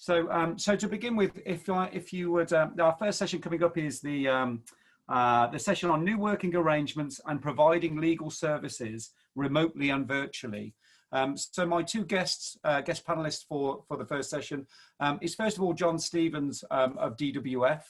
So to begin with, if you would, our first session coming up is the session on new working arrangements and providing legal services remotely and virtually. So my two guest panelists for the first session is first of all John Stevens of DWF.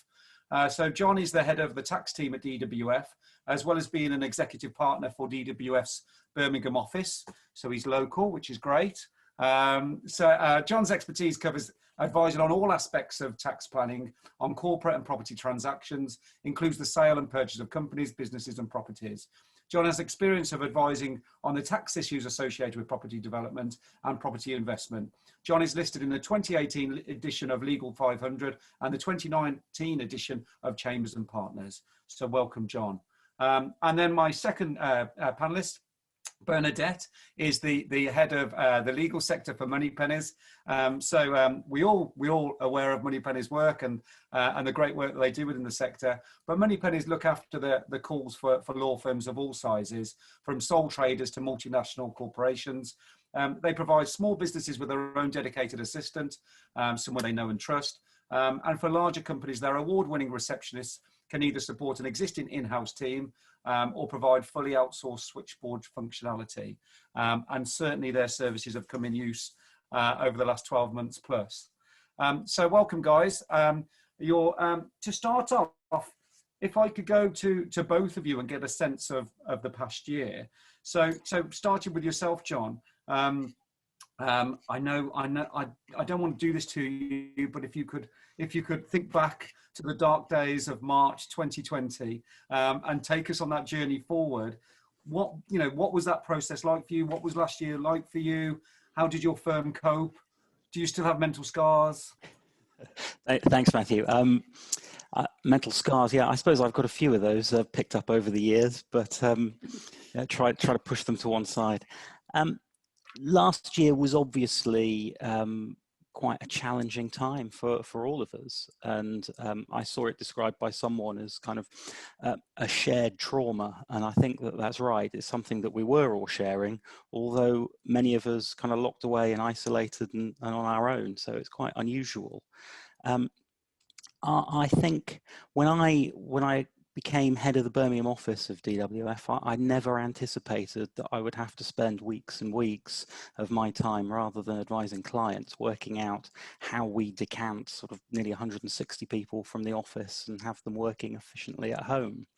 So John is the head of the tax team at DWF, as well as being an executive partner for DWF's Birmingham office. So he's local, which is great. John's expertise covers advising on all aspects of tax planning on corporate and property transactions, includes the sale and purchase of companies, businesses and properties. John has experience of advising on the tax issues associated with property development and property investment. John is listed in the 2018 edition of Legal 500 and the 2019 edition of Chambers and Partners. So welcome, John. And then my second panelist, Bernadette, is the head of the legal sector for Moneypennies. We all aware of Moneypennies' work and the great work that they do within the sector. But Moneypennies look after the calls for law firms of all sizes, from sole traders to multinational corporations. They provide small businesses with their own dedicated assistant, someone they know and trust. And for larger companies, their award-winning receptionists can either support an existing in-house team or provide fully outsourced switchboard functionality. And certainly their services have come in use over the last 12 months plus. So welcome, guys. To start off, if I could go to both of you and get a sense of the past year. So starting with yourself, John. I know I don't want to do this to you, but if you could think back to the dark days of March 2020 and take us on that journey forward, what was that process like for you? What was last year like for you? How did your firm cope? Do you still have mental scars? Thanks, Matthew. Mental scars, yeah, I suppose I've got a few of those picked up over the years, but try to push them to one side. Last year was obviously quite a challenging time for all of us, and I saw it described by someone as kind of a shared trauma, and I think that's right. It's something that we were all sharing, although many of us kind of locked away and isolated and on our own, so it's quite unusual. I think when I became head of the Birmingham office of DWF, I never anticipated that I would have to spend weeks and weeks of my time, rather than advising clients, working out how we decant sort of nearly 160 people from the office and have them working efficiently at home.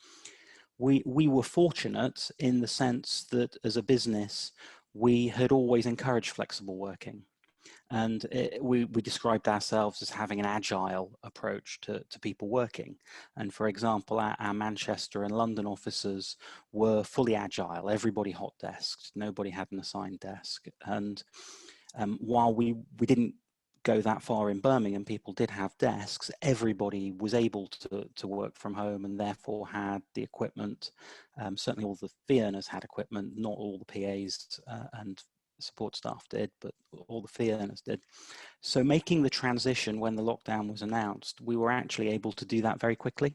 We were fortunate in the sense that as a business, we had always encouraged flexible working. And we described ourselves as having an agile approach to people working. And for example, our Manchester and London offices were fully agile. Everybody hot desked. Nobody had an assigned desk. And while we didn't go that far in Birmingham, people did have desks. Everybody was able to work from home and therefore had the equipment. Certainly all the fee earners had equipment, not all the PAs and support staff did, but all the fee earners did. So making the transition when the lockdown was announced, we were actually able to do that very quickly.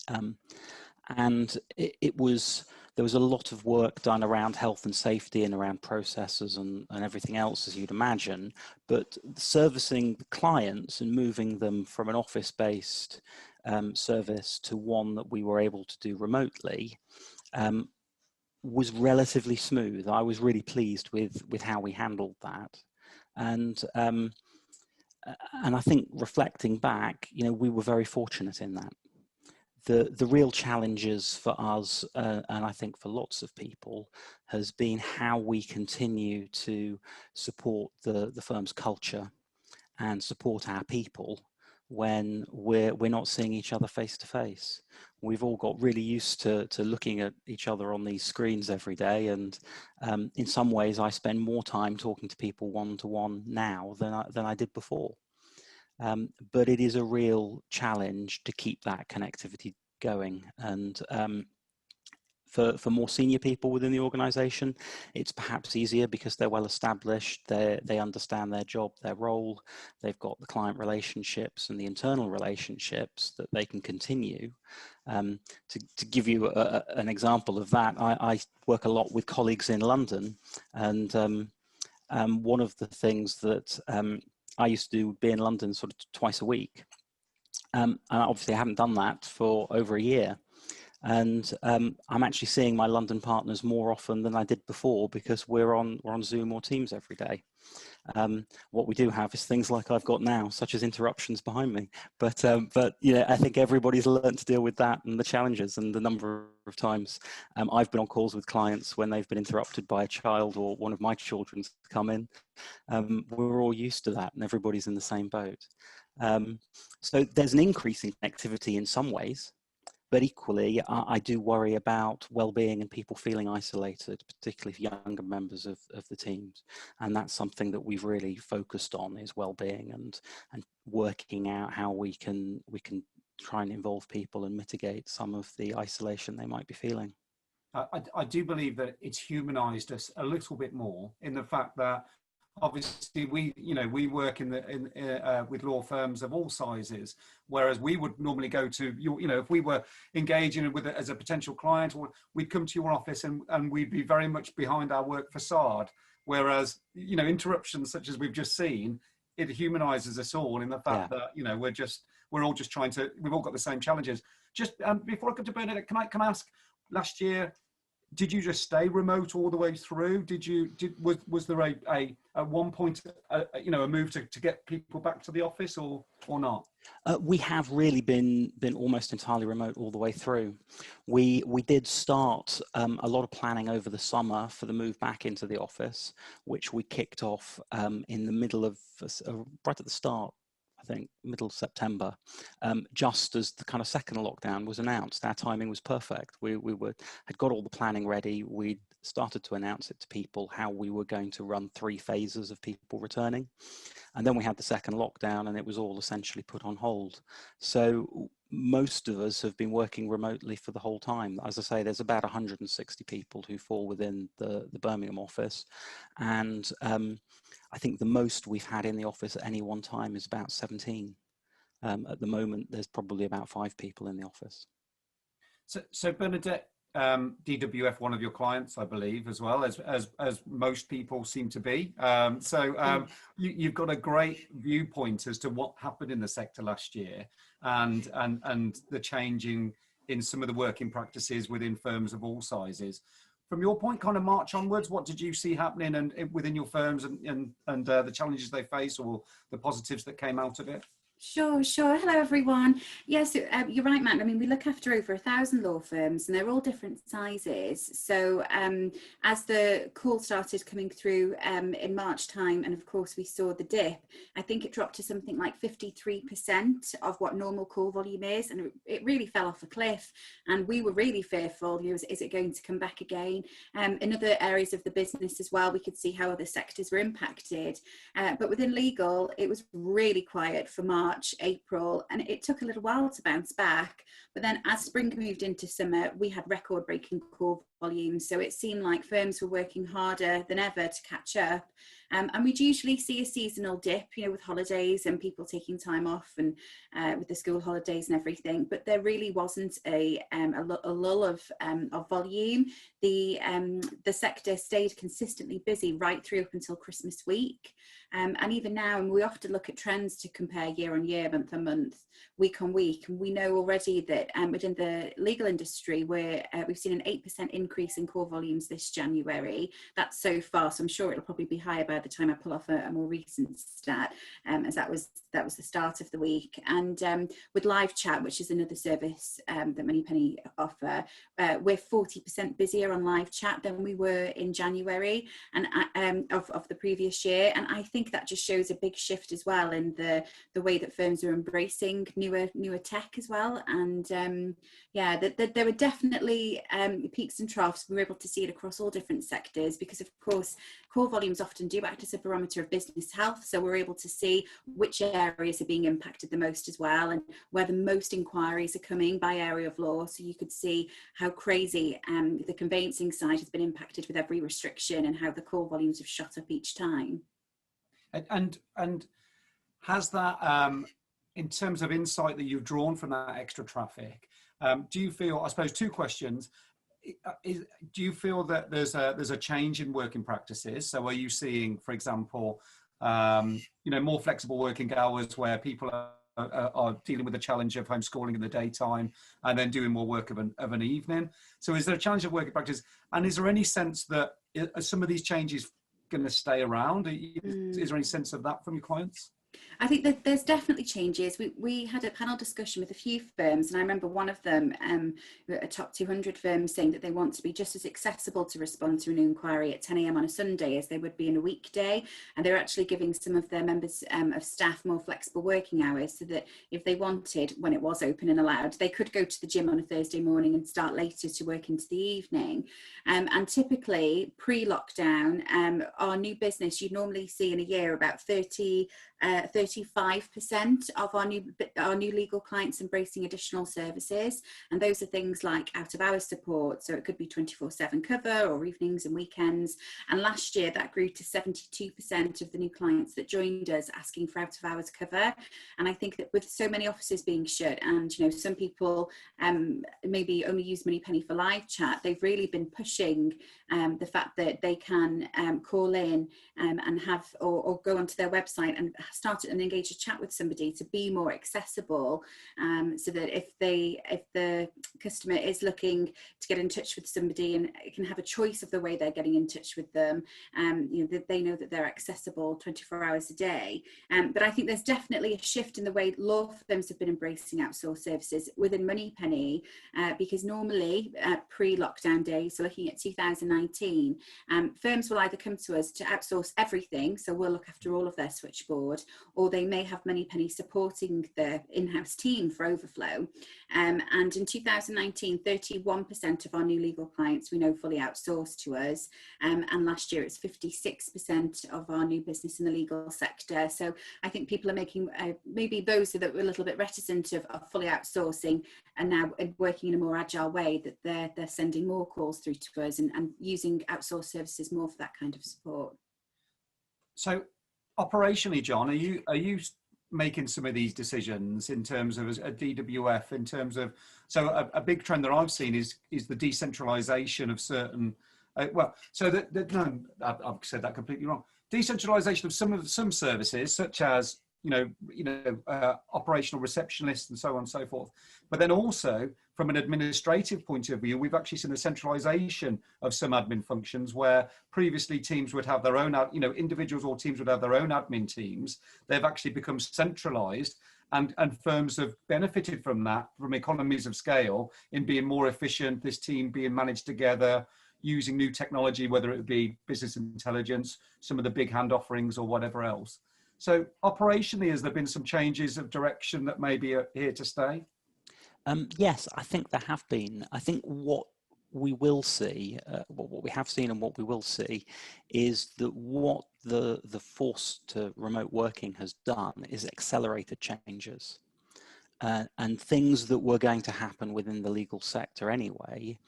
And there was a lot of work done around health and safety and around processes and everything else, as you'd imagine, but servicing the clients and moving them from an office-based service to one that we were able to do remotely was relatively smooth. I was really pleased with how we handled that, and I think reflecting back, we were very fortunate in that. The real challenges for us, and I think for lots of people, has been how we continue to support the firm's culture and support our people when we're not seeing each other face to face. We've all got really used to looking at each other on these screens every day, and in some ways I spend more time talking to people one-to-one now than I did before. But it is a real challenge to keep that connectivity going, and for more senior people within the organization, it's perhaps easier because they're well established, they understand their job, their role, they've got the client relationships and the internal relationships that they can continue. To give you an example of that, I work a lot with colleagues in London, and one of the things that I used to be in London sort of twice a week. And obviously I haven't done that for over a year. And I'm actually seeing my London partners more often than I did before, because we're on Zoom or Teams every day. What we do have is things like I've got now, such as interruptions behind me. But you know, I think everybody's learned to deal with that and the challenges, and the number of times I've been on calls with clients when they've been interrupted by a child or one of my children's come in. We're all used to that, and everybody's in the same boat. So there's an increase in connectivity in some ways. But equally, I do worry about well-being and people feeling isolated, particularly for younger members of the teams. And that's something that we've really focused on, is well-being and working out how we can try and involve people and mitigate some of the isolation they might be feeling. I do believe that it's humanized us a little bit more, in the fact that obviously we work with law firms of all sizes, whereas we would normally go to if we were engaging with it as a potential client, or we'd come to your office and we'd be very much behind our work facade, whereas interruptions such as we've just seen, it humanizes us all in the fact that we're all just we've all got the same challenges. Just before I come to Bernadette, can I ask, last year, did you just stay remote all the way through? Was there at one point a move to get people back to the office, or not? We have really been almost entirely remote all the way through. We did start a lot of planning over the summer for the move back into the office, which we kicked off in the middle of right at the start, I think middle of September, just as the kind of second lockdown was announced. Our timing was perfect. We had got all the planning ready. We'd started to announce it to people how we were going to run 3 phases of people returning. And then we had the second lockdown, and it was all essentially put on hold. So most of us have been working remotely for the whole time. As I say, there's about 160 people who fall within the Birmingham office. And I think the most we've had in the office at any one time is about 17. At the moment, there's probably about 5 people in the office. So Bernadette, DWF, one of your clients, I believe, as well as most people seem to be. You've got a great viewpoint as to what happened in the sector last year, and the changing in some of the working practices within firms of all sizes. From your point, kind of March onwards, what did you see happening and within your firms and the challenges they face, or the positives that came out of it? Sure. Hello, everyone. Yes, you're right, Matt. I mean, we look after over 1,000 law firms, and they're all different sizes. So as the call started coming through in March time, and of course we saw the dip, I think it dropped to something like 53% of what normal call volume is, and it really fell off a cliff. And we were really fearful, is it going to come back again? In other areas of the business as well, we could see how other sectors were impacted. But within legal, it was really quiet for March, April, and it took a little while to bounce back. But then as spring moved into summer, we had record-breaking call volumes. So it seemed like firms were working harder than ever to catch up. And we'd usually see a seasonal dip, with holidays and people taking time off, and with the school holidays and everything. But there really wasn't a lull of volume. The sector stayed consistently busy right through up until Christmas week. And even now, and we often look at trends to compare year on year, month on month, week on week. And we know already that within the legal industry, we've seen an 8% increase in call volumes this January. That's so far, so I'm sure it'll probably be higher by the time I pull off a more recent stat, as that was the start of the week. And with live chat, which is another service that Moneypenny offer, we're 40% busier on live chat than we were in January and of the previous year. And I think that just shows a big shift as well in the way that firms are embracing newer tech as well. And there were definitely peaks and troughs. We were able to see it across all different sectors because, of course, call volumes often do act as a barometer of business health. So we're able to see which areas are being impacted the most as well, and where the most inquiries are coming by area of law. So you could see how crazy the conveyancing side has been impacted with every restriction, and how the call volumes have shot up each time. And has that, in terms of insight that you've drawn from that extra traffic, do you feel, I suppose 2 questions, do you feel that there's a change in working practices? So are you seeing, for example, you know, more flexible working hours where people are dealing with the challenge of homeschooling in the daytime and then doing more work of an evening. So is there a challenge of working practice? And is there any sense that are some of these changes going to stay around? Is there any sense of that from your clients? I think that there's definitely changes. We had a panel discussion with a few firms, and I remember one of them, a top 200 firm, saying that they want to be just as accessible to respond to an inquiry at 10 a.m. on a Sunday as they would be in a weekday. And they're actually giving some of their members of staff more flexible working hours, so that if they wanted, when it was open and allowed, they could go to the gym on a Thursday morning and start later to work into the evening. And typically pre-lockdown, our new business, you'd normally see in a year about 35% of our new legal clients embracing additional services, and those are things like out of hours support, so it could be 24/7 cover or evenings and weekends. And last year that grew to 72% of the new clients that joined us asking for out of hours cover. And I think that with so many offices being shut, and you know, some people maybe only use Moneypenny for live chat, they've really been pushing the fact that they can call in and have or go onto their website and start and engage a chat with somebody to be more accessible, so that if the customer is looking to get in touch with somebody and can have a choice of the way they're getting in touch with them, you know, that they know that they're accessible 24 hours a day. But I think there's definitely a shift in the way law firms have been embracing outsourced services within Moneypenny, because normally pre-lockdown days, so looking at 2019, firms will either come to us to outsource everything, so we'll look after all of their switchboard, or they may have Moneypenny supporting their in-house team for overflow. And in 2019, 31% of our new legal clients we know fully outsourced to us, and last year it's 56% of our new business in the legal sector. So I think people are making, maybe those that were a little bit reticent of fully outsourcing and now working in a more agile way, that they're sending more calls through to us and using outsourced services more for that kind of support. So operationally, John, are you making some of these decisions in terms of a DWF, in terms of, so a big trend that I've seen is the decentralization of certain, no, I've said that completely wrong. Decentralization of some services, such as operational receptionists and so on and so forth. But then also from an administrative point of view, we've actually seen a centralization of some admin functions where previously teams would have their own, individuals or teams would have their own admin teams. They've actually become centralized, and firms have benefited from that, from economies of scale in being more efficient, this team being managed together, using new technology, whether it be business intelligence, some of the big hand offerings or whatever else. So operationally, has there been some changes of direction that may be here to stay? Yes, I think there have been. I think what we will see, what we have seen and what we will see, is that what the force to remote working has done is accelerated changes. And things that were going to happen within the legal sector anyway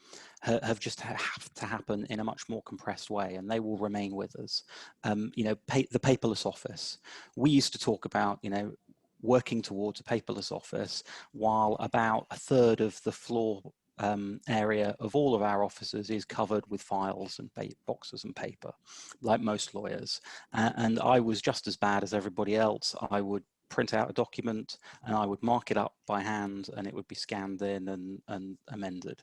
have just have to happen in a much more compressed way, and they will remain with us. The paperless office. We used to talk about, working towards a paperless office, while about a third of the floor area of all of our offices is covered with files and boxes and paper, like most lawyers. And I was just as bad as everybody else. I would print out a document and I would mark it up by hand, and it would be scanned in and amended.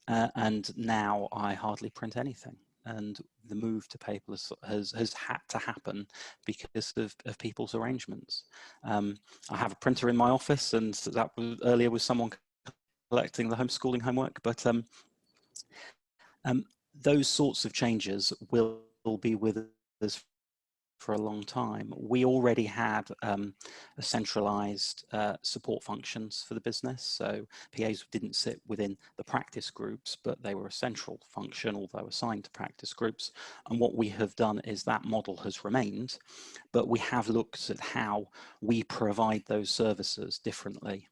And now I hardly print anything. And the move to paperless has had to happen because of people's arrangements. I have a printer in my office, and that was earlier with someone collecting the homeschooling homework, but those sorts of changes will be with us for a long time. We already had a centralized support functions for the business. So PAs didn't sit within the practice groups, but they were a central function, although assigned to practice groups. And what we have done is that model has remained, but we have looked at how we provide those services differently.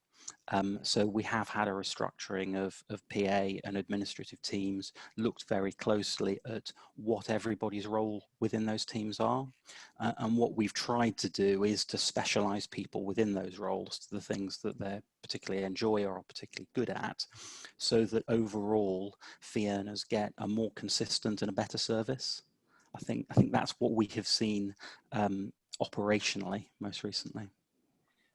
So we have had a restructuring of PA and administrative teams, looked very closely at what everybody's role within those teams are. And what we've tried to do is to specialize people within those roles to the things that they particularly enjoy or are particularly good at, so that overall fee earners get a more consistent and a better service. I think that's what we have seen operationally most recently.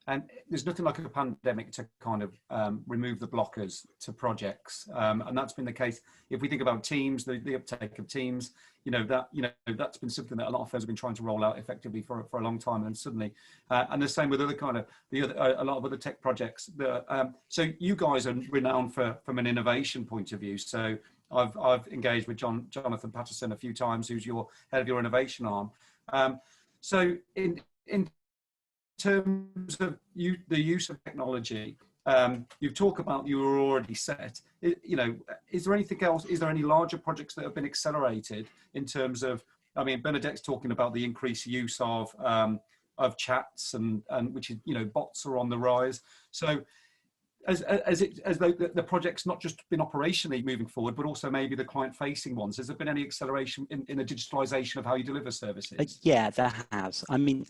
And there's nothing like a pandemic to kind of remove the blockers to projects, and that's been the case. If we think about Teams, the uptake of Teams, that's been something that a lot of firms have been trying to roll out effectively for a long time, and suddenly, and the same with other kind of a lot of other tech projects. So you guys are renowned from an innovation point of view. So I've engaged with Jonathan Patterson a few times, who's your head of your innovation arm. So in terms of the use of technology, you talk about you were already set. Is there anything else? Is there any larger projects that have been accelerated in terms of? I mean, Bernadette's talking about the increased use of chats and which is bots are on the rise. So as though the project's not just been operationally moving forward, but also maybe the client-facing ones. Has there been any acceleration in the digitalisation of how you deliver services? Yeah, there has. I mean,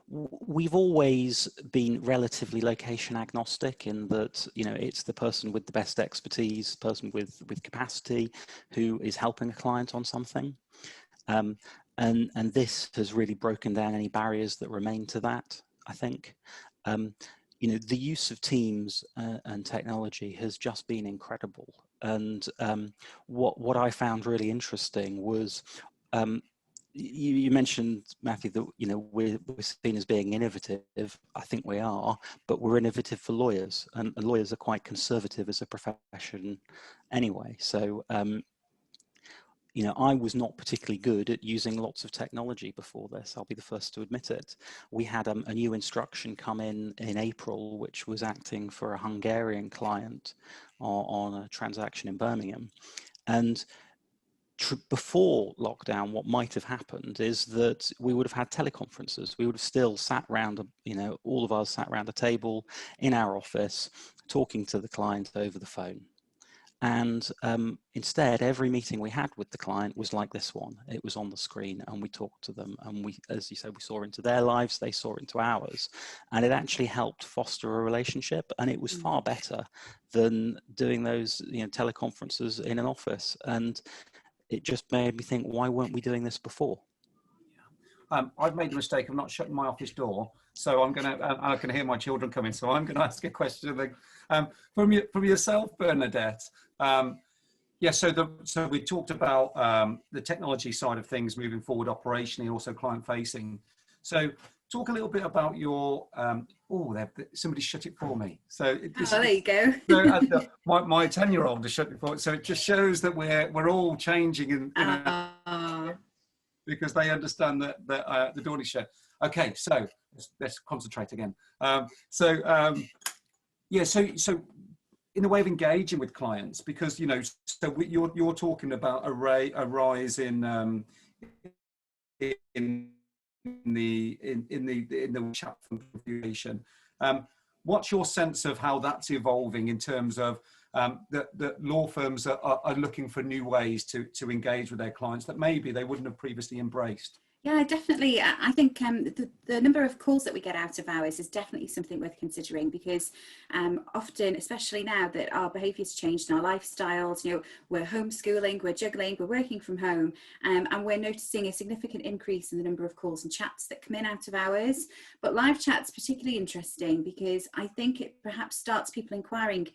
we've always been relatively location agnostic in that, it's the person with the best expertise, person with capacity who is helping a client on something. And this has really broken down any barriers that remain to that, I think. The use of Teams and technology has just been incredible. And what I found really interesting was, you mentioned, Matthew, that we're seen as being innovative. I think we are, but we're innovative for lawyers, and lawyers are quite conservative as a profession anyway. So I was not particularly good at using lots of technology before this. I'll be the first to admit it. We had a new instruction come in April, which was acting for a Hungarian client on a transaction in Birmingham. And before lockdown, what might have happened is that we would have had teleconferences. We would have still sat around, all of us sat around a table in our office, talking to the client over the phone. And instead, every meeting we had with the client was like this one. It was on the screen, and we talked to them, and we, as you said, we saw into their lives, they saw into ours, and it actually helped foster a relationship. And it was far better than doing those teleconferences in an office. And it just made me think, why weren't we doing this before? I've made the mistake of not shutting my office door, so I'm going to. I can hear my children coming, so I'm going to ask a question. From yourself, Bernadette. So we talked about the technology side of things moving forward operationally, also client facing. So talk a little bit about your. Somebody shut it for me. So there you go. My 10-year-old has shut it for me. So it just shows that we're all changing because they understand that the door is shut. Okay, so let's concentrate again. So in the way of engaging with clients, because you're talking about a rise in the chat configuration. What's your sense of how that's evolving in terms of that law firms are looking for new ways to engage with their clients that maybe they wouldn't have previously embraced? Yeah, definitely. I think the number of calls that we get out of hours is definitely something worth considering, because often, especially now that our behaviours changed and our lifestyles, we're homeschooling, we're juggling, we're working from home, and we're noticing a significant increase in the number of calls and chats that come in out of hours. But live chat's particularly interesting because I think it perhaps starts people inquiring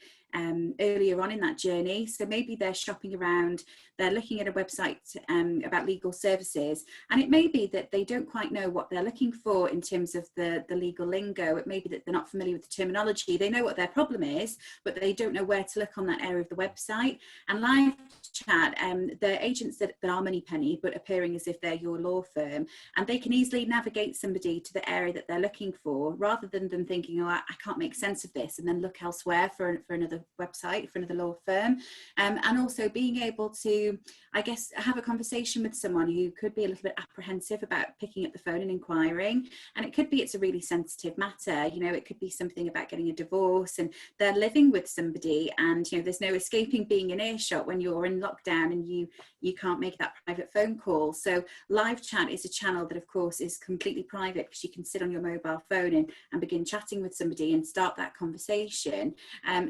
earlier on in that journey. So maybe they're shopping around, they're looking at a website about legal services, and it may be that they don't quite know what they're looking for in terms of the legal lingo. It may be that they're not familiar with the terminology. They know what their problem is, but they don't know where to look on that area of the website. And live chat, they're agents that are Moneypenny, but appearing as if they're your law firm, and they can easily navigate somebody to the area that they're looking for, rather than them thinking, I can't make sense of this, and then look elsewhere for another website, for another law firm. And also being able to, I guess, have a conversation with someone who could be a little bit apprehensive about picking up the phone and inquiring. And it could be it's a really sensitive matter. It could be something about getting a divorce, and they're living with somebody, and there's no escaping being in earshot when you're in lockdown and you can't make that private phone call. So live chat is a channel that, of course, is completely private, because you can sit on your mobile phone and begin chatting with somebody and start that conversation.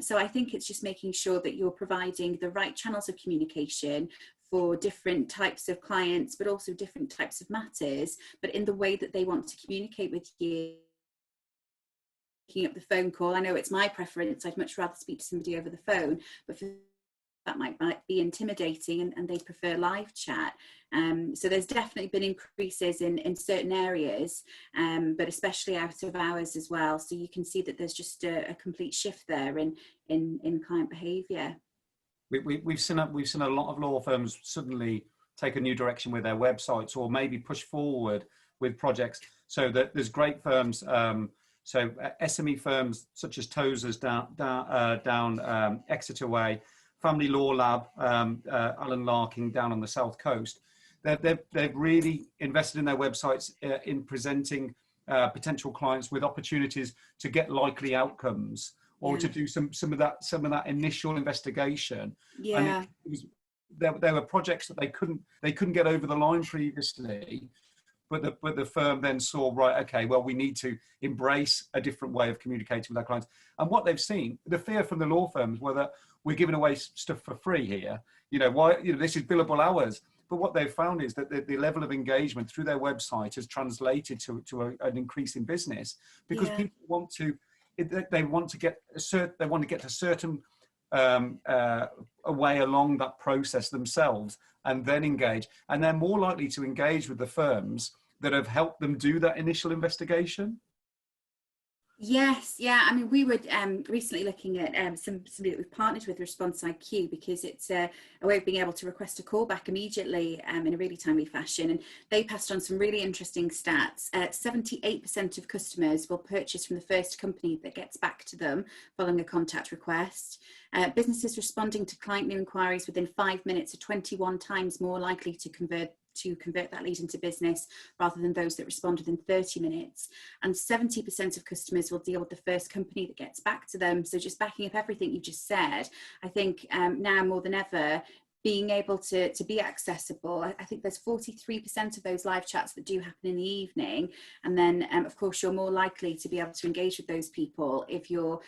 So I think it's just making sure that you're providing the right channels of communication for different types of clients, but also different types of matters, but in the way that they want to communicate with you. Picking up the phone call, I know it's my preference, I'd much rather speak to somebody over the phone, but for that might be intimidating, and they prefer live chat. So there's definitely been increases in certain areas, but especially out of hours as well. So you can see that there's just a complete shift there in client behaviour. We've seen a lot of law firms suddenly take a new direction with their websites, or maybe push forward with projects. So that there's great firms, so SME firms such as Tozer's down Exeter Way, Family Law Lab, Alan Larking down on the South Coast. They've really invested in their websites in presenting potential clients with opportunities to get likely outcomes, or to do some of that initial investigation. Yeah. And there were projects that they couldn't get over the line previously, but the firm then saw, right, okay, well, we need to embrace a different way of communicating with our clients. And what they've seen, the fear from the law firms, whether we're giving away stuff for free here, this is billable hours. But what they've found is that the level of engagement through their website has translated to an increase in business, because people want to get to a certain a way along that process themselves, and then engage, and they're more likely to engage with the firms that have helped them do that initial investigation. Yes, yeah. I mean, we were recently looking at somebody that we've partnered with, Response IQ, because it's a way of being able to request a call back immediately in a really timely fashion. And they passed on some really interesting stats. 78% of customers will purchase from the first company that gets back to them following a contact request. Businesses responding to client new inquiries within 5 minutes are 21 times more likely to convert that lead into business, rather than those that respond within 30 minutes. And 70% of customers will deal with the first company that gets back to them. So just backing up everything you just said, I think now more than ever, being able to be accessible. I think there's 43% of those live chats that do happen in the evening. And then, of course, you're more likely to be able to engage with those people if you're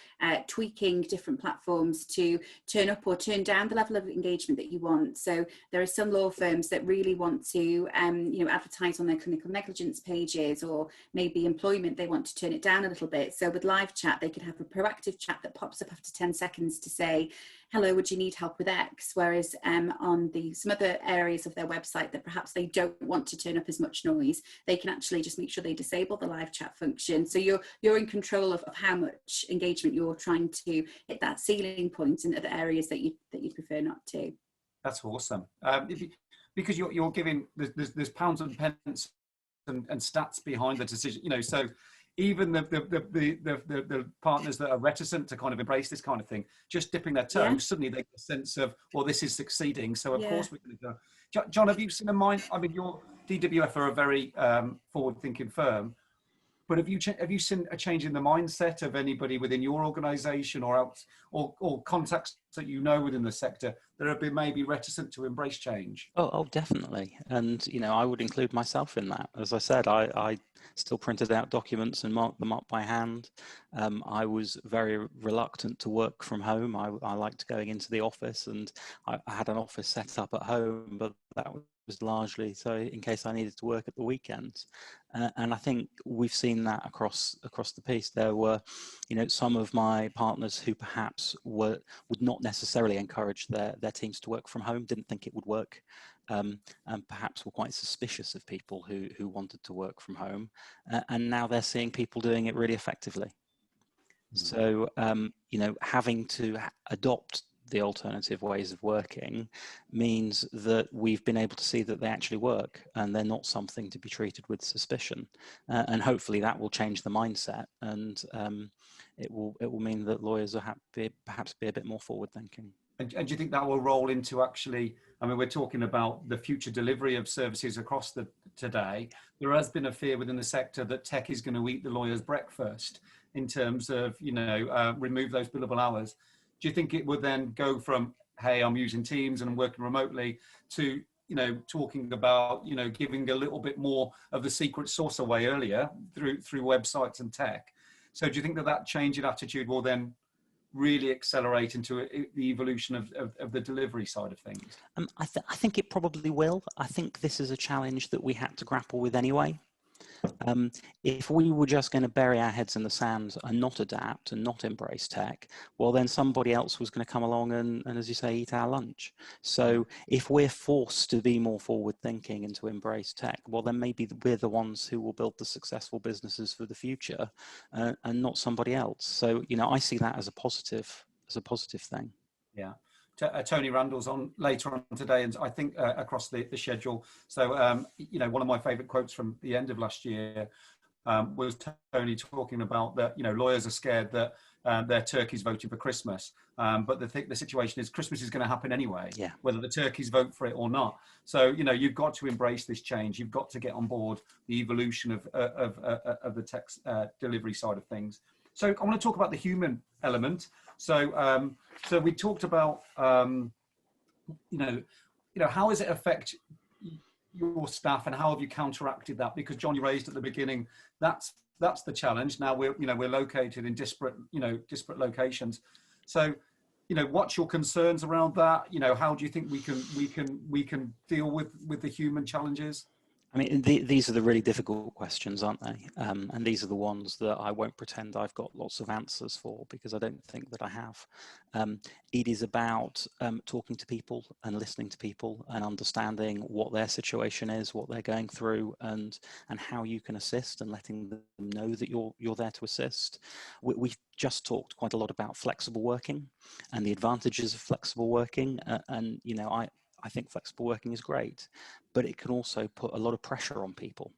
tweaking different platforms to turn up or turn down the level of engagement that you want. So there are some law firms that really want to, advertise on their clinical negligence pages, or maybe employment, they want to turn it down a little bit. So with live chat, they could have a proactive chat that pops up after 10 seconds to say, hello, would you need help with X? Whereas on some other areas of their website that perhaps they don't want to turn up as much noise, they can actually just make sure they disable the live chat function. So you're in control of how much engagement you're trying to hit that ceiling point, in other areas that you prefer not to. That's awesome. Because you're giving, there's pounds and pence and stats behind the decision. So even the partners that are reticent to kind of embrace this kind of thing, just dipping their toe, suddenly they get a sense of, well, this is succeeding. So of course we're going to go. John, have you seen a mind? I mean, your DWF are a very forward-thinking firm, but have you seen a change in the mindset of anybody within your organisation or contacts that within the sector that have been maybe reticent to embrace change? Oh, definitely. And, I would include myself in that. As I said, I still printed out documents and marked them up by hand. I was very reluctant to work from home. I liked going into the office, and I had an office set up at home, but that was largely so in case I needed to work at the weekends. And I think we've seen that across the piece. There were, some of my partners who perhaps would not necessarily encourage their teams to work from home, didn't think it would work, and perhaps were quite suspicious of people who wanted to work from home. And now they're seeing people doing it really effectively. So, having to adopt the alternative ways of working means that we've been able to see that they actually work, and they're not something to be treated with suspicion. And hopefully that will change the mindset, and it will mean that lawyers are perhaps be a bit more forward thinking. And do you think that will roll into actually, I mean, we're talking about the future delivery of services across today. There has been a fear within the sector that tech is going to eat the lawyer's breakfast in terms of, remove those billable hours. Do you think it would then go from, hey, I'm using Teams and I'm working remotely, to, talking about, giving a little bit more of the secret sauce away earlier through websites and tech? So do you think that change in attitude will then really accelerate into the evolution of the delivery side of things? I think it probably will. I think this is a challenge that we had to grapple with anyway. If we were just going to bury our heads in the sand and not adapt and not embrace tech, well, then somebody else was going to come along and, as you say, eat our lunch. So if we're forced to be more forward thinking and to embrace tech, well, then maybe we're the ones who will build the successful businesses for the future, and not somebody else. So, you know, I see that as a positive thing. Yeah. Tony Randall's on later on today, and I think across the schedule. So, you know, one of my favourite quotes from the end of last year was Tony talking about that, you know, lawyers are scared that their turkey's voting for Christmas. But the situation is Christmas is going to happen anyway, yeah, whether the turkeys vote for it or not. So, you know, you've got to embrace this change. You've got to get on board the evolution of the tech delivery side of things. So I want to talk about the human element. So, so we talked about, you know, how does it affect your staff, and how have you counteracted that? Because John, you raised at the beginning, that's the challenge. Now we're located in disparate locations. So, you know, what's your concerns around that? You know, how do you think we can deal with the human challenges? I mean, these are the really difficult questions, aren't they? And these are the ones that I won't pretend I've got lots of answers for, because I don't think that I have. It is about talking to people and listening to people and understanding what their situation is, what they're going through, and how you can assist, and letting them know that you're there to assist. We've just talked quite a lot about flexible working and the advantages of flexible working, and you know, I think flexible working is great, but it can also put a lot of pressure on people,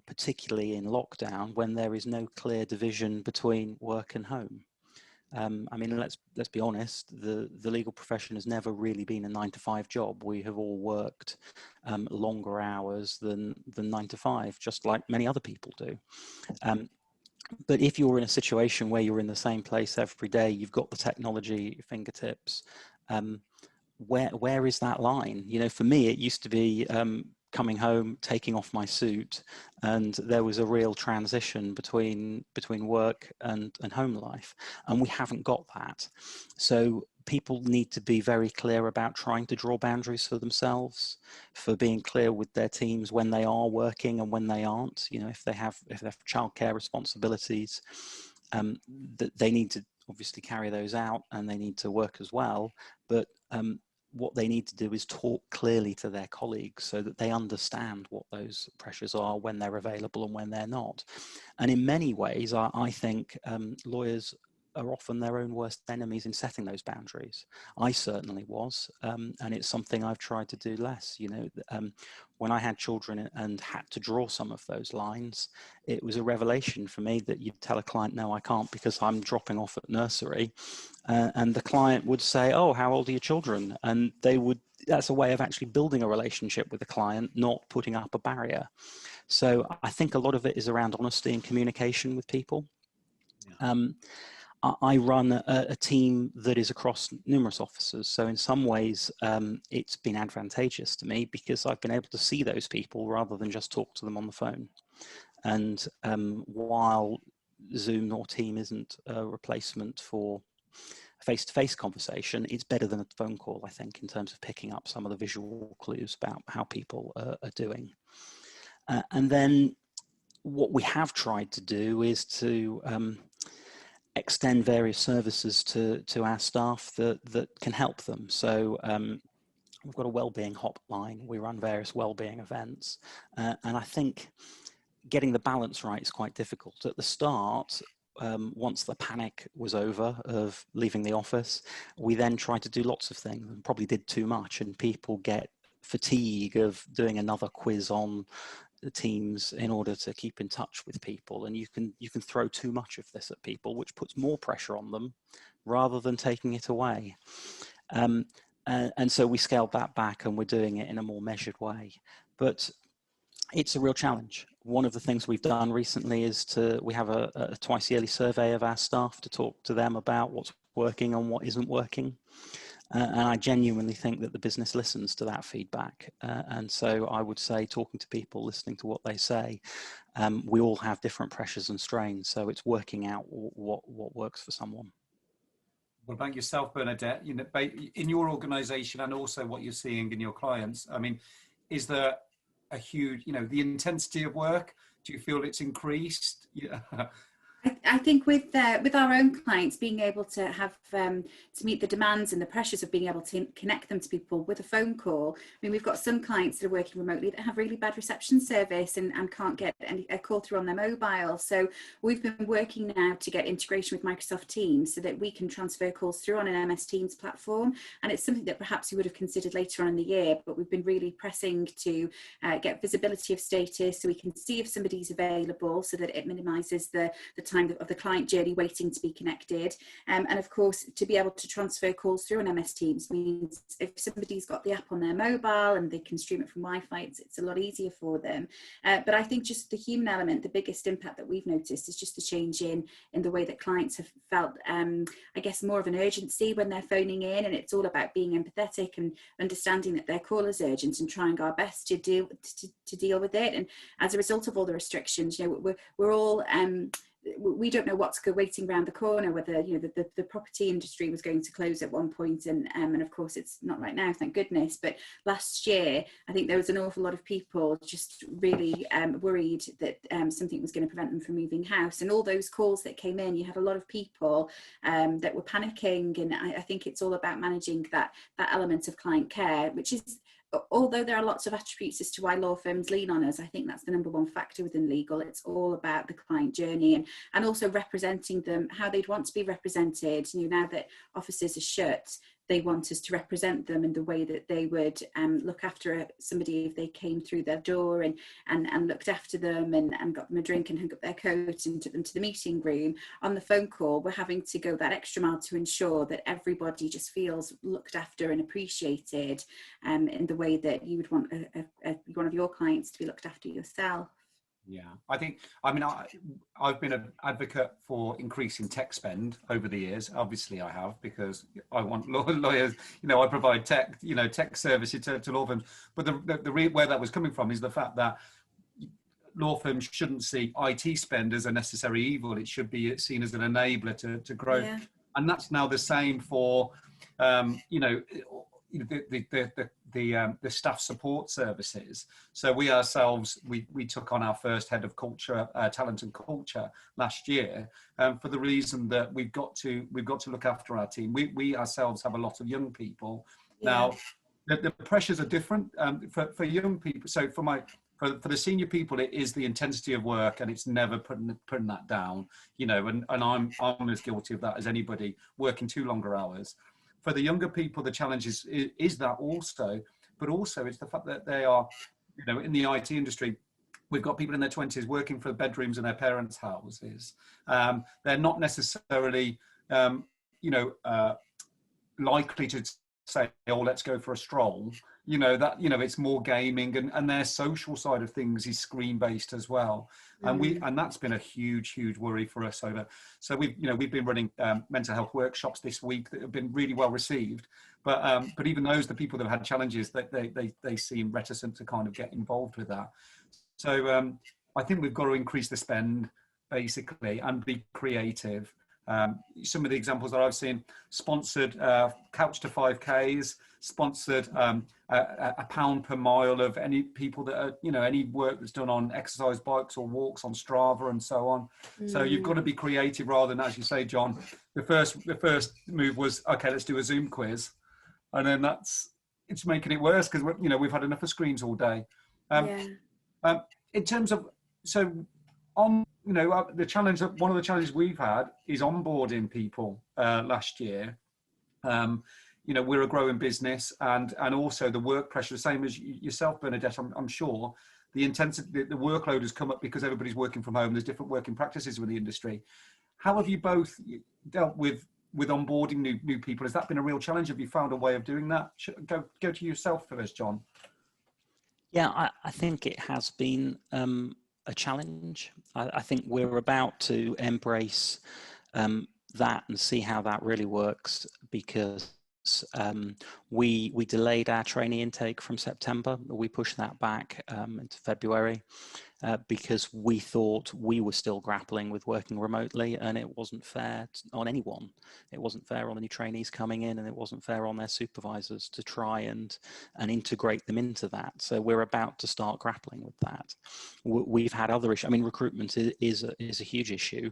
particularly in lockdown when there is no clear division between work and home. I mean, let's be honest, the legal profession has never really been a 9-to-5 job. We have all worked longer hours than 9 to 5, just like many other people do. But if you're in a situation where you're in the same place every day, you've got the technology at your fingertips, where is that line? You know, for me, it used to be coming home, taking off my suit, and there was a real transition between work and home life, and we haven't got that. So people need to be very clear about trying to draw boundaries for themselves, for being clear with their teams when they are working and when they aren't. You know, if they have childcare responsibilities, that they need to obviously carry those out, and they need to work as well. But what they need to do is talk clearly to their colleagues so that they understand what those pressures are, when they're available and when they're not. And in many ways, I think lawyers are often their own worst enemies in setting those boundaries. I certainly was, and it's something I've tried to do less. You know, when I had children and had to draw some of those lines, it was a revelation for me that you'd tell a client, no, I can't because I'm dropping off at nursery. And the client would say, oh, how old are your children? And that's a way of actually building a relationship with the client, not putting up a barrier. So I think a lot of it is around honesty and communication with people. Yeah. I run a team that is across numerous offices. So in some ways, it's been advantageous to me because I've been able to see those people rather than just talk to them on the phone. And while Zoom or Team isn't a replacement for face-to-face conversation, it's better than a phone call, I think, in terms of picking up some of the visual clues about how people are doing. And then what we have tried to do is to extend various services to our staff that can help them. So we've got a wellbeing hotline. We run various wellbeing events. And I think getting the balance right is quite difficult. At the start, once the panic was over of leaving the office, we then tried to do lots of things and probably did too much, and people get fatigue of doing another quiz on the Teams in order to keep in touch with people, and you can throw too much of this at people, which puts more pressure on them rather than taking it away. And so we scaled that back, and we're doing it in a more measured way. But it's a real challenge. One of the things we've done recently is we have a twice yearly survey of our staff to talk to them about what's working and what isn't working. And I genuinely think that the business listens to that feedback. And so I would say, talking to people, listening to what they say, we all have different pressures and strains. So it's working out what works for someone. What about yourself, Bernadette? You know, in your organisation and also what you're seeing in your clients. I mean, is there a huge, you know, the intensity of work? Do you feel it's increased? Yeah. I think with our own clients, being able to have to meet the demands and the pressures of being able to connect them to people with a phone call. I mean, we've got some clients that are working remotely that have really bad reception service and can't get a call through on their mobile. So we've been working now to get integration with Microsoft Teams so that we can transfer calls through on an MS Teams platform. And it's something that perhaps we would have considered later on in the year, but we've been really pressing to get visibility of status so we can see if somebody's available, so that it minimises the time of the client journey waiting to be connected. And of course, to be able to transfer calls through an MS Teams means if somebody's got the app on their mobile and they can stream it from Wi-Fi, it's a lot easier for them. But I think just the human element, the biggest impact that we've noticed is just the change in the way that clients have felt, I guess, more of an urgency when they're phoning in, and it's all about being empathetic and understanding that their call is urgent and trying our best to deal with it. And as a result of all the restrictions, you know, we're all we don't know what's waiting around the corner, whether, you know, the property industry was going to close at one point, and of course it's not right now, thank goodness. But last year, I think there was an awful lot of people just really worried that something was going to prevent them from moving house. And all those calls that came in, you had a lot of people that were panicking, and I think it's all about managing that element of client care, which is, although there are lots of attributes as to why law firms lean on us, I think that's the number one factor within legal. It's all about the client journey and also representing them how they'd want to be represented. You know, now that offices are shut, they want us to represent them in the way that they would look after somebody if they came through their door and looked after them and got them a drink and hung up their coat and took them to the meeting room. On the phone call, we're having to go that extra mile to ensure that everybody just feels looked after and appreciated in the way that you would want one of your clients to be looked after yourself. Yeah, I mean, I've been an advocate for increasing tech spend over the years. Obviously, I have, because I want lawyers. You know, I provide tech services to law firms. But where that was coming from is the fact that law firms shouldn't see IT spend as a necessary evil. It should be seen as an enabler to growth. Yeah. And that's now the same for, you know, the staff support services. So we ourselves, we took on our first head of culture, talent and culture last year, for the reason that we've got to look after our team. We ourselves have a lot of young people. Yeah. Now, the pressures are different for young people. So for the senior people, it is the intensity of work, and it's never putting that down. You know, and I'm as guilty of that as anybody, working too longer hours. For the younger people, the challenge is that also, but also it's the fact that they are, you know, in the IT industry, we've got people in their 20s working for bedrooms in their parents' houses. They're not necessarily, you know, likely to say, oh, let's go for a stroll. You know, that, you know, it's more gaming, and their social side of things is screen based as well. And that's been a huge worry for us over. So we've been running mental health workshops this week that have been really well received. But even those, the people that have had challenges, that they seem reticent to kind of get involved with that. So I think we've got to increase the spend basically and be creative. Some of the examples that I've seen: sponsored couch to 5Ks, sponsored a pound per mile of any people that are, you know, any work that's done on exercise bikes or walks on Strava and so on. So you've got to be creative rather than, as you say, John, the first move was, okay, let's do a Zoom quiz, and then it's making it worse because, you know, we've had enough of screens all day. In terms of, so on, you know, the challenge, one of the challenges we've had is onboarding people last year. You know, we're a growing business, and also the work pressure, the same as yourself, Bernadette, I'm sure. The intensity, the workload has come up because everybody's working from home. There's different working practices within the industry. How have you both dealt with onboarding new people? Has that been a real challenge? Have you found a way of doing that? Go to yourself first, John. Yeah, I think it has been a challenge. I think we're about to embrace that and see how that really works, because we delayed our trainee intake from September. We pushed that back into February, because we thought we were still grappling with working remotely, and it wasn't fair on anyone. It wasn't fair on the new trainees coming in, and it wasn't fair on their supervisors to try and integrate them into that. So we're about to start grappling with that. We've had other issues. I mean, recruitment is a huge issue.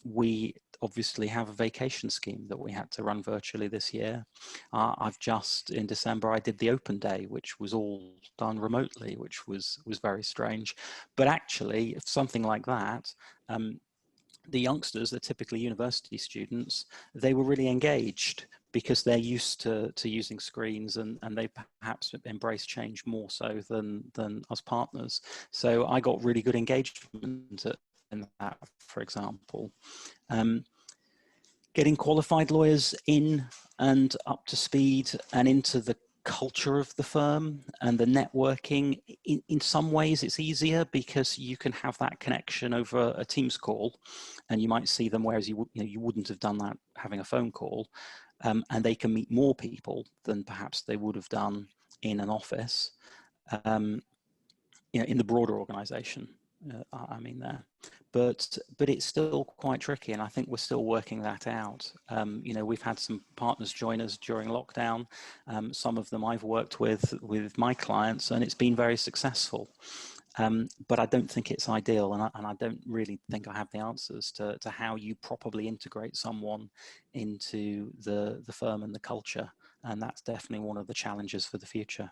We obviously have a vacation scheme that we had to run virtually this year. I've just, in December, I did the open day, which was all done remotely, which was very strange. But actually, something like that, the youngsters, they're typically university students, they were really engaged because they're used to using screens, and they perhaps embrace change more so than us partners. So I got really good engagement in that, for example. Getting qualified lawyers in and up to speed and into the culture of the firm and the networking, in some ways it's easier because you can have that connection over a Teams call, and you might see them, whereas you wouldn't have done that having a phone call, and they can meet more people than perhaps they would have done in an office, in the broader organization. I mean there, but it's still quite tricky, and I think we're still working that out. We've had some partners join us during lockdown. Some of them I've worked with my clients, and it's been very successful. But I don't think it's ideal, and I don't really think I have the answers to how you properly integrate someone into the firm and the culture, and that's definitely one of the challenges for the future.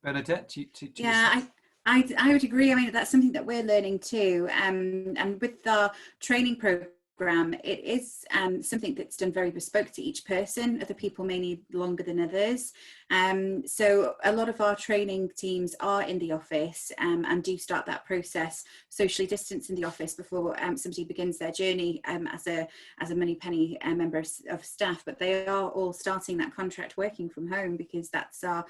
Bernadette, yeah, I would agree. I mean, that's something that we're learning too. And with the training program, it is something that's done very bespoke to each person. Other people may need longer than others. So a lot of our training teams are in the office and do start that process socially distanced in the office before somebody begins their journey as a Moneypenny member of staff. But they are all starting that contract working from home because that's our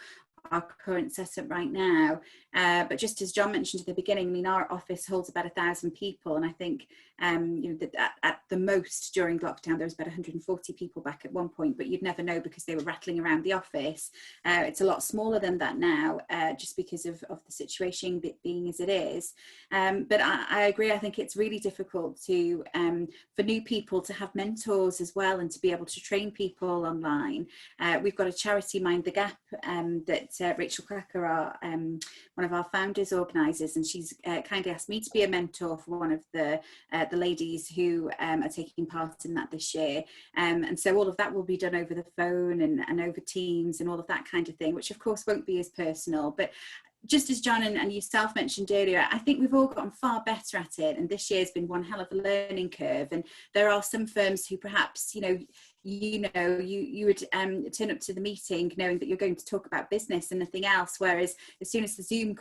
current setup right now. But just as John mentioned at the beginning, I mean, our office holds about 1,000 people, and I think that at the most during lockdown there was about 140 people back at one point, but you'd never know because they were rattling around the office. It's a lot smaller than that now, just because of the situation being as it is. But I agree. I think it's really difficult for new people to have mentors as well, and to be able to train people online. We've got a charity, Mind the Gap, that Rachel Cracker, one of our founders, organises, and she's kindly asked me to be a mentor for one of the ladies who are taking part in that this year. And so all of that will be done over the phone and over Teams and all of that kind of thing, which of course won't be as personal. But just as John and yourself mentioned earlier, I think we've all gotten far better at it, and this year's been one hell of a learning curve. And there are some firms who perhaps, you would turn up to the meeting knowing that you're going to talk about business and nothing else, whereas as soon as the Zoom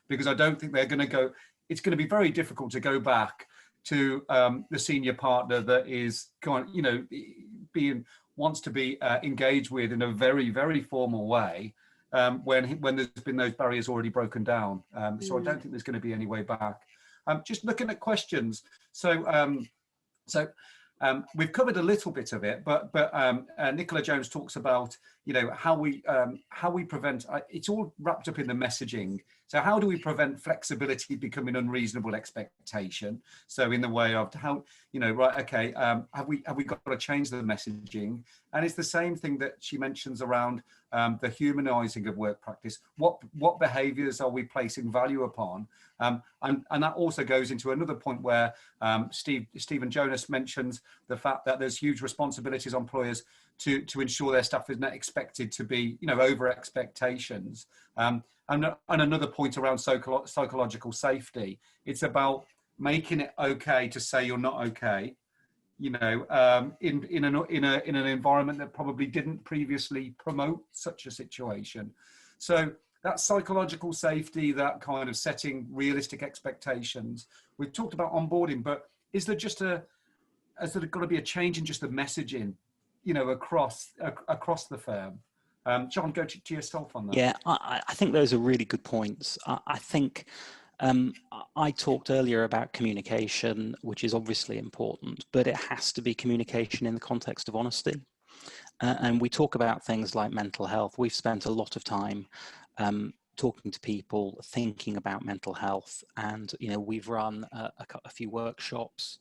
because I don't think they're going to go. It's going to be very difficult to go back to the senior partner that is wants to be engaged with in a very, very formal way when there's been those barriers already broken down. So I don't think there's going to be any way back. Just looking at questions. So we've covered a little bit of it, but Nicola Jones talks about how we prevent. It's all wrapped up in the messaging. So how do we prevent flexibility becoming unreasonable expectation? So in the way of how have we got to change the messaging? And it's the same thing that she mentions around the humanising of work practice. What behaviours are we placing value upon? And that also goes into another point where Stephen Jonas mentions the fact that there's huge responsibilities on employers to ensure their staff is not expected to be over expectations. And another point around psychological safety. It's about making it okay to say you're not okay. you know, in an environment that probably didn't previously promote such a situation. So that psychological safety, that kind of setting realistic expectations. We've talked about onboarding, but has there got to be a change in just the messaging, you know, across the firm? John, go to yourself on that. Yeah, I think those are really good points. I think I talked earlier about communication, which is obviously important, but it has to be communication in the context of honesty. And we talk about things like mental health. We've spent a lot of time talking to people, thinking about mental health, and you know, we've run a few workshops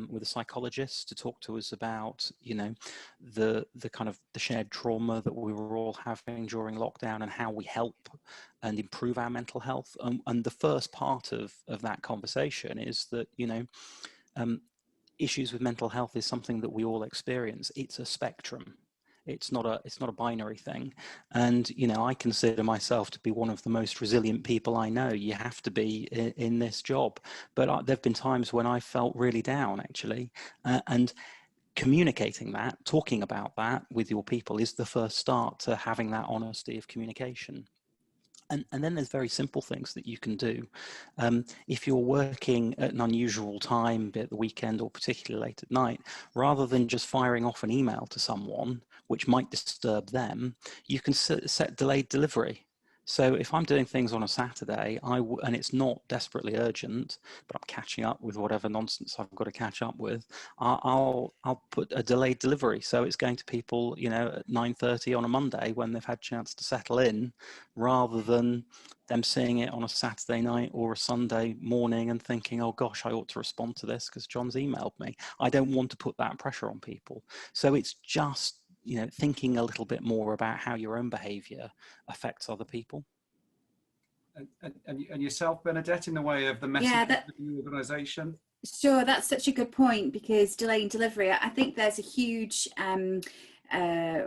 with a psychologist to talk to us about, you know, the kind of the shared trauma that we were all having during lockdown and how we help and improve our mental health. And the first part of that conversation is that, you know, issues with mental health is something that we all experience. It's a spectrum. It's not a binary thing. And, you know, I consider myself to be one of the most resilient people I know. You have to be in this job. But there've been times when I felt really down, actually. And communicating that, talking about that with your people is the first start to having that honesty of communication. And then there's very simple things that you can do. If you're working at an unusual time, be it the weekend or particularly late at night, rather than just firing off an email to someone, which might disturb them, you can set delayed delivery. So if I'm doing things on a Saturday, and it's not desperately urgent, but I'm catching up with whatever nonsense I've got to catch up with, I'll put a delayed delivery. So it's going to people, you know, at 9:30 on a Monday when they've had a chance to settle in, rather than them seeing it on a Saturday night or a Sunday morning and thinking, oh gosh, I ought to respond to this because John's emailed me. I don't want to put that pressure on people. So it's just, you know, thinking a little bit more about how your own behavior affects other people. And yourself, Bernadette, in the way of the message of the organisation? Sure, that's such a good point, because delaying delivery, I think there's a huge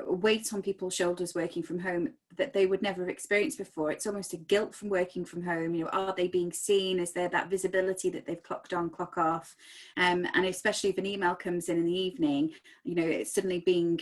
weight on people's shoulders working from home that they would never have experienced before. It's almost a guilt from working from home. You know, are they being seen? Is there that visibility that they've clocked on, clock off? And especially if an email comes in the evening, you know, it's suddenly being,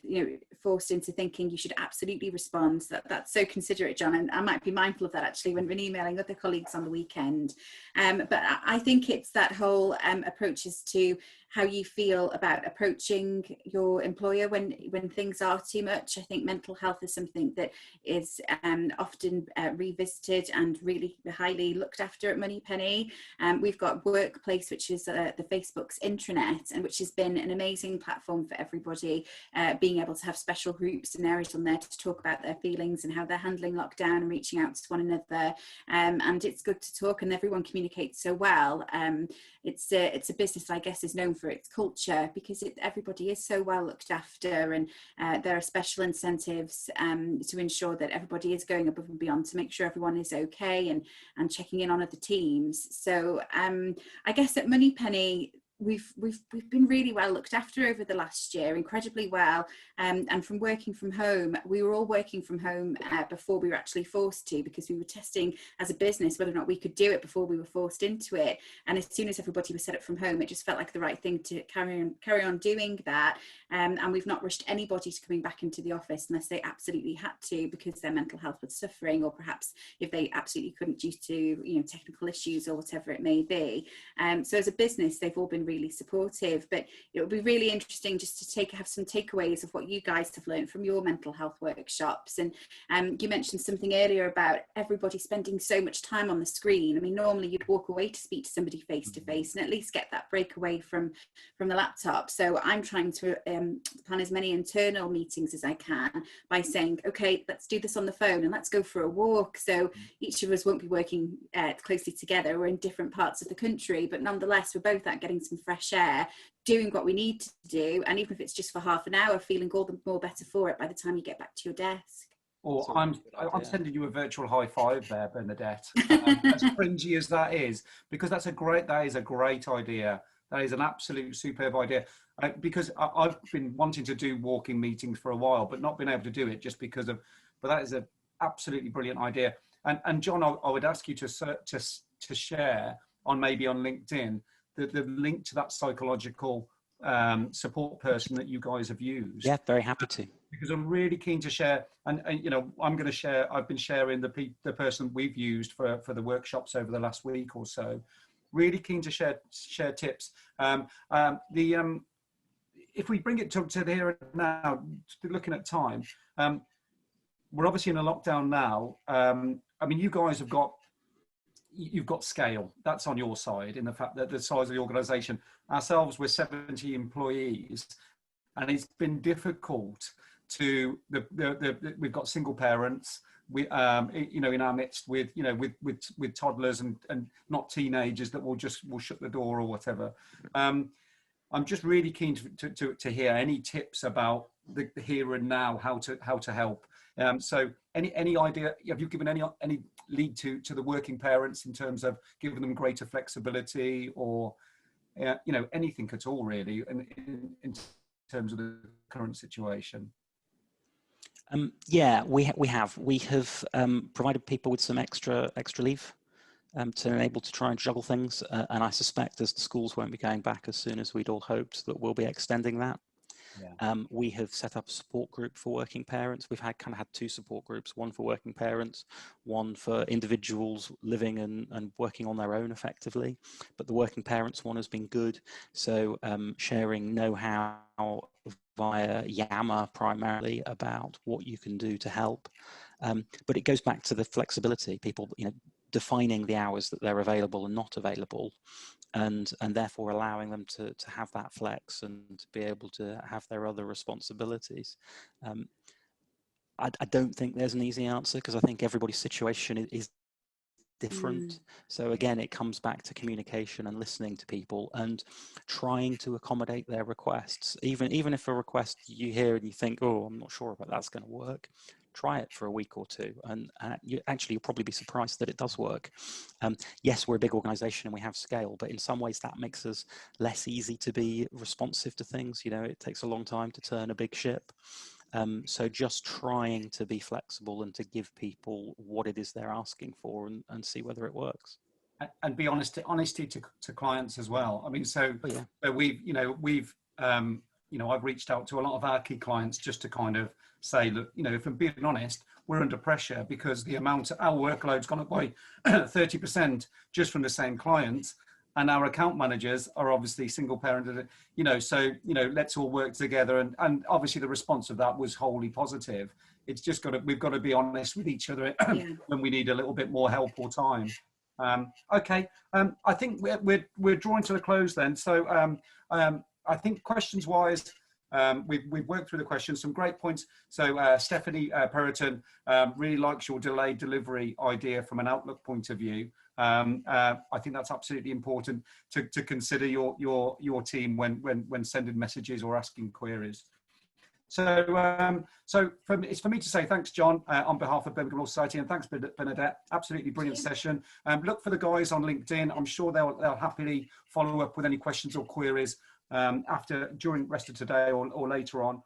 you know, forced into thinking you should absolutely respond. That's so considerate, John. And I might be mindful of that actually when emailing other colleagues on the weekend. But I think it's that whole approach as to how you feel about approaching your employer when things are too much. I think mental health is something that is often revisited and really highly looked after at Moneypenny. We've got Workplace, which is the Facebook's intranet, and which has been an amazing platform for everybody, being able to have special groups and areas on there to talk about their feelings and how they're handling lockdown and reaching out to one another. And it's good to talk, and everyone communicates so well. It's a business, I guess, is known for its culture because everybody is so well looked after, and there are special incentives to ensure that everybody is going above and beyond to make sure everyone is okay, and checking in on other teams. So I guess at Moneypenny, we've been really well looked after over the last year, incredibly well. And from working from home, we were all working from home before we were actually forced to, because we were testing as a business whether or not we could do it before we were forced into it. And as soon as everybody was set up from home, it just felt like the right thing to carry on doing that. And we've not rushed anybody to coming back into the office unless they absolutely had to because their mental health was suffering, or perhaps if they absolutely couldn't due to, you know, technical issues or whatever it may be. So as a business, they've all been really supportive. But it would be really interesting just to have some takeaways of what you guys have learned from your mental health workshops. And you mentioned something earlier about everybody spending so much time on the screen. I mean, normally you'd walk away to speak to somebody face to face and at least get that break away from the laptop. So I'm trying to plan as many internal meetings as I can by saying, okay, let's do this on the phone and let's go for a walk. So each of us won't be working closely together. We're in different parts of the country, but nonetheless, we're both out getting some fresh air, doing what we need to do. And even if it's just for half an hour, feeling all the more better for it by the time you get back to your desk. Or I'm sending you a virtual high five there, Bernadette. As cringy as that is, because that is a great idea. That is an absolute superb idea. Because I've been wanting to do walking meetings for a while, but not been able to do it just because of. But that is an absolutely brilliant idea. And John, I would ask you to share on maybe on LinkedIn the link to that psychological support person that you guys have used. Yeah, very happy to. Because I'm really keen to share, and you know, I'm going to share. I've been sharing the person we've used for the workshops over the last week or so. Really keen to share tips. If we bring it to the here and now, looking at time, we're obviously in a lockdown now. I mean, you guys have got. You've got scale. That's on your side in the fact that the size of the organisation. Ourselves, we're 70 employees, and it's been difficult to we've got single parents. We you know, in our midst with, you know, with toddlers and not teenagers that will shut the door or whatever. I'm just really keen to hear any tips about the here and now, how to help. So any idea, have you given any lead to the working parents in terms of giving them greater flexibility, or you know, anything at all really in terms of the current situation? Yeah, we have provided people with some extra leave to enable to try and juggle things, and I suspect as the schools won't be going back as soon as we'd all hoped, that we'll be extending that. Yeah. We have set up a support group for working parents. We've had two support groups, one for working parents, one for individuals living and working on their own effectively. But the working parents one has been good. So sharing know-how via Yammer primarily about what you can do to help. But it goes back to the flexibility, people, you know, defining the hours that they're available and not available, and therefore allowing them to have that flex and to be able to have their other responsibilities. I don't think there's an easy answer, because I think everybody's situation is different. So again, it comes back to communication and listening to people and trying to accommodate their requests. Even if a request you hear and you think, oh, I'm not sure about that's going to work, try it for a week or two, and you'll probably be surprised that it does work. Yes, we're a big organization and we have scale, but in some ways that makes us less easy to be responsive to things. You know, it takes a long time to turn a big ship. So just trying to be flexible and to give people what it is they're asking for, and see whether it works. And be honesty to clients as well. I mean, so, oh, yeah. So we've I've reached out to a lot of our key clients just to kind of say, look, you know, if I'm being honest, we're under pressure because our workload's gone up by 30% just from the same clients. And our account managers are obviously single parented, you know, so, you know, let's all work together. And obviously the response of that was wholly positive. It's just we've got to be honest with each other when we need a little bit more help or time. Okay. I think we're drawing to the close then. So I think questions wise, we've worked through the questions, some great points. So Stephanie Perroton really likes your delayed delivery idea from an Outlook point of view. I think that's absolutely important to consider your team when sending messages or asking queries. So it's for me to say thanks, John, on behalf of Birmingham Law Society, and thanks, Bernadette. Absolutely brilliant session. Look for the guys on LinkedIn. I'm sure they'll happily follow up with any questions or queries during the rest of today or later on.